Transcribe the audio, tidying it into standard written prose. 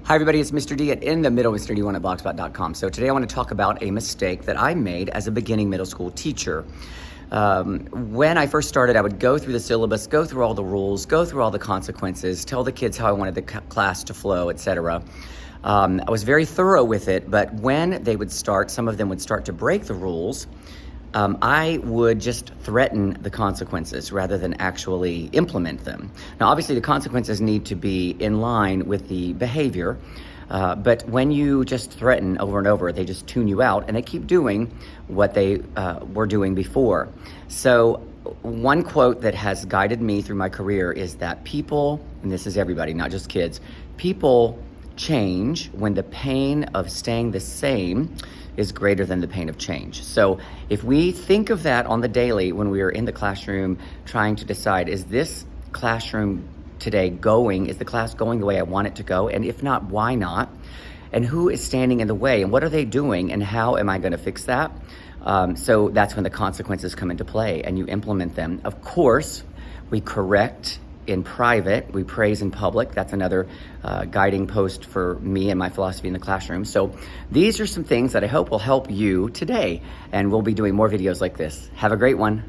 Hi everybody, it's Mr. D at In the Middle, Mr. D1 at blogspot.com. So today I want to talk about a mistake that I made as a beginning middle school teacher. When I first started, I would go through the syllabus, go through all the rules, go through all the consequences, tell the kids how I wanted the class to flow, etc. I was very thorough with it, but when they would start, some of them would start to break the rules, I would just threaten the consequences rather than actually implement them. Now, obviously, the consequences need to be in line with the behavior, but when you just threaten over and over, they just tune you out and they keep doing what they were doing before. So one quote that has guided me through my career is that people, and this is everybody, not just kids, people change when the pain of staying the same is greater than the pain of change. So if we think of that on the daily when we are in the classroom trying to decide, is this classroom today is the class going the way I want it to go? And if not, why not? And who is standing in the way? And what are they doing? And how am I going to fix that? So that's when the consequences come into play and you implement them. Of course, we correct in private, we praise in public. That's another guiding post for me and my philosophy in the classroom. So these are some things that I hope will help you today, and we'll be doing more videos like this. Have a great one.